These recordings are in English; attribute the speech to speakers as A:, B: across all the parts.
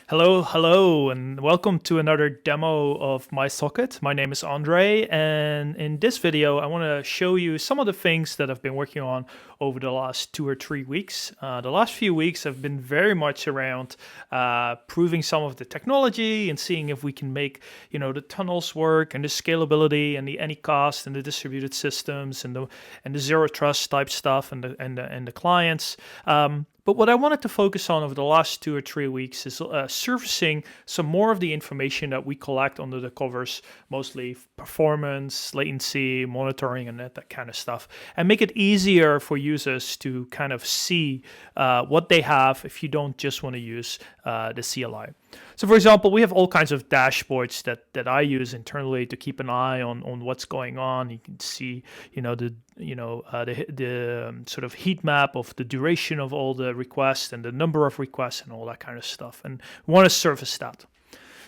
A: Hello, and welcome to another demo of Mysocket. My name is Andre, and in this video, I want to show you some of the things that I've been working on over the last 2 or 3 weeks. The last few weeks have been very much around proving some of the technology and seeing if we can make, the tunnels work and the scalability and the any cost and the distributed systems and the zero trust type stuff and the clients. But what I wanted to focus on over the last 2 or 3 weeks is surfacing some more of the information that we collect under the covers, mostly performance, latency, monitoring, and that kind of stuff, and make it easier for users to kind of see what they have if you don't just want to use the CLI. So, for example, we have all kinds of dashboards that I use internally to keep an eye on what's going on. You can see, the sort of heat map of the duration of all the requests and the number of requests and all that kind of stuff, and we want to surface that.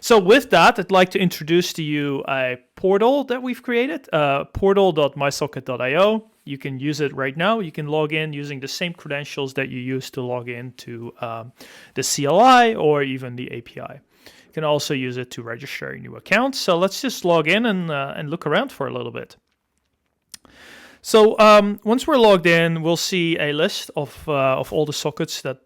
A: So with that, I'd like to introduce to you a portal that we've created, portal.mysocket.io. You can use it right now. You can log in using the same credentials that you use to log into the CLI or even the API. You can also use it to register new accounts. So let's just log in and look around for a little bit. So once we're logged in, we'll see a list of all the sockets that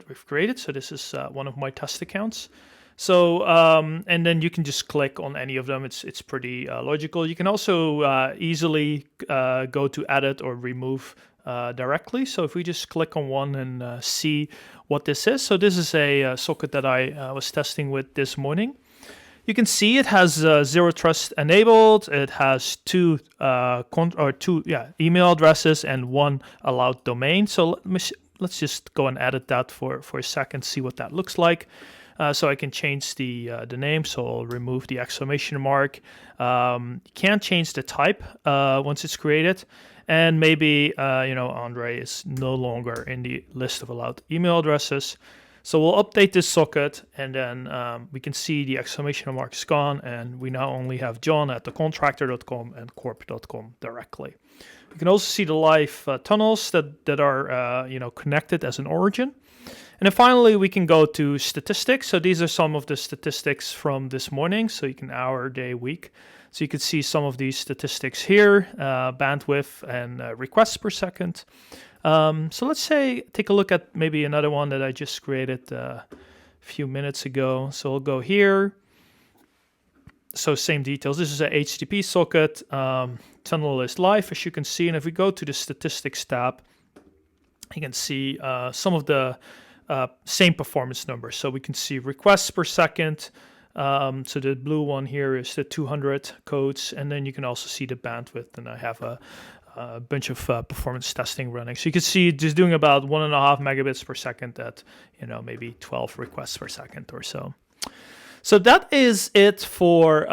A: we've created. So this is one of my test accounts. So and then you can just click on any of them. It's pretty logical. You can also easily go to edit or remove directly. So if we just click on one and see what this is. So this is a socket that I was testing with this morning. You can see it has zero trust enabled. It has two email addresses and one allowed domain. So let's just go and edit that for a second, see what that looks like. So I can change the name, so I'll remove the exclamation mark. You can't change the type once it's created. And maybe, Andre is no longer in the list of allowed email addresses. So we'll update this socket, and then we can see the exclamation mark is gone, and we now only have john@thecontractor.com and corp.com directly. You can also see the live tunnels that are connected as an origin. And then finally, we can go to statistics. So these are some of the statistics from this morning. So you can hour, day, week. So you can see some of these statistics here, bandwidth and requests per second. So let's take a look at maybe another one that I just created a few minutes ago. So I'll go here. So same details. This is a HTTP socket. Tunnel is live, as you can see. And if we go to the statistics tab, you can see some of the same performance numbers. So we can see requests per second. So the blue one here is the 200 codes. And then you can also see the bandwidth. And I have a bunch of performance testing running. So you can see just doing about 1.5 megabits per second at, maybe 12 requests per second or so. So that is it for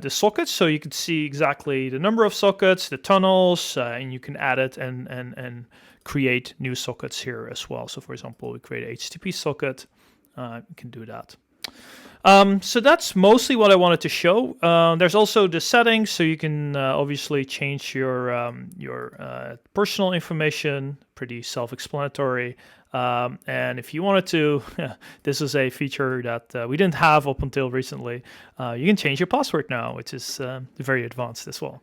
A: the sockets. So you can see exactly the number of sockets, the tunnels, and you can add it and create new sockets here as well. So for example, we create a HTTP socket. You can do that. So that's mostly what I wanted to show. There's also the settings, so you can obviously change your personal information, pretty self-explanatory. And if you wanted to, this is a feature that we didn't have up until recently. You can change your password now, which is very advanced as well.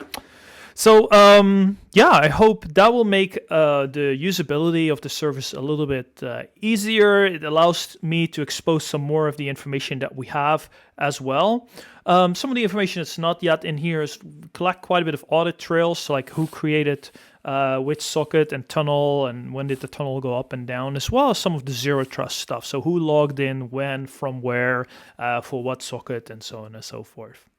A: So I hope that will make the usability of the service a little bit easier. It allows me to expose some more of the information that we have as well. Some of the information that's not yet in here is collect quite a bit of audit trails, like who created which socket and tunnel, and when did the tunnel go up and down, as well as some of the zero trust stuff. So who logged in, when, from where, for what socket, and so on and so forth.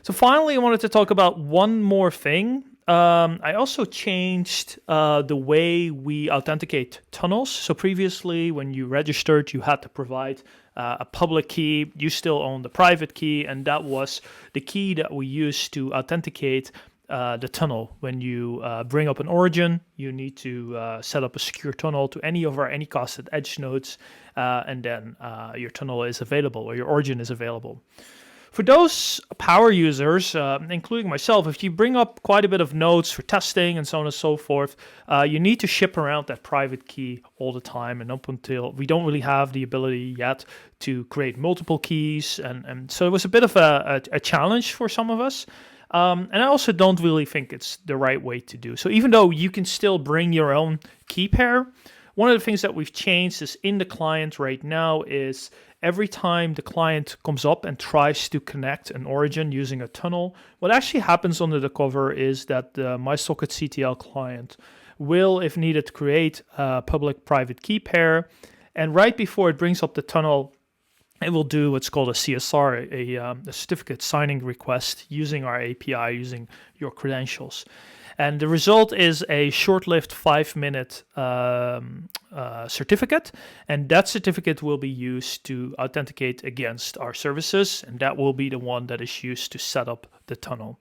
A: So finally, I wanted to talk about one more thing. I also changed the way we authenticate tunnels. So previously, when you registered, you had to provide a public key. You still own the private key, and that was the key that we used to authenticate the tunnel. When you bring up an origin, you need to set up a secure tunnel to any of our anycasted edge nodes, and then your tunnel is available, or your origin is available. For those power users, including myself, if you bring up quite a bit of nodes for testing and so on and so forth, you need to ship around that private key all the time. And up until we don't really have the ability yet to create multiple keys. And so it was a bit of a challenge for some of us. And I also don't really think it's the right way to do. So even though you can still bring your own key pair, one of the things that we've changed is in the client right now is every time the client comes up and tries to connect an origin using a tunnel, what actually happens under the cover is that the mysocketctl client will, if needed, create a public-private key pair. And right before it brings up the tunnel, it will do what's called a CSR, a certificate signing request using our API, using your credentials. And the result is a short-lived 5-minute certificate, and that certificate will be used to authenticate against our services, and that will be the one that is used to set up the tunnel.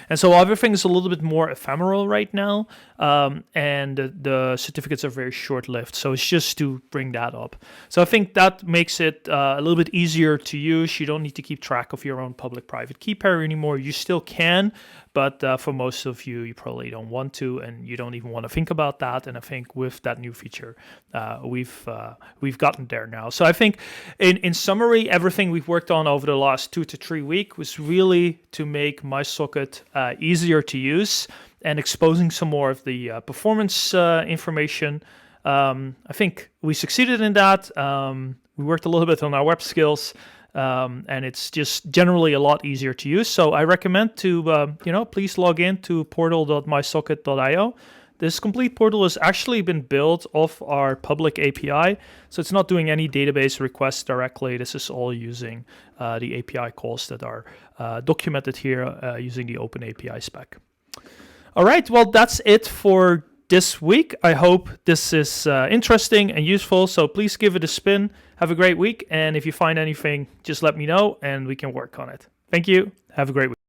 A: And so everything is a little bit more ephemeral right now, and the certificates are very short-lived, so it's just to bring that up. So I think that makes it a little bit easier to use. You don't need to keep track of your own public-private key pair anymore. You still can, but for most of you, you probably don't want to, and you don't even want to think about that. And I think with that new feature, we've gotten there now. So I think in summary, everything we've worked on over the last 2 to 3 weeks was really to make mysocket easier to use and exposing some more of the performance information. I think we succeeded in that. We worked a little bit on our web skills. And it's just generally a lot easier to use. So I recommend to, please log in to portal.mysocket.io. This complete portal has actually been built off our public API. So it's not doing any database requests directly. This is all using the API calls that are documented here using the Open API spec. All right, well, that's it for this week. I hope this is interesting and useful, so please give it a spin. Have a great week, and if you find anything, just let me know and we can work on it. Thank you. Have a great week.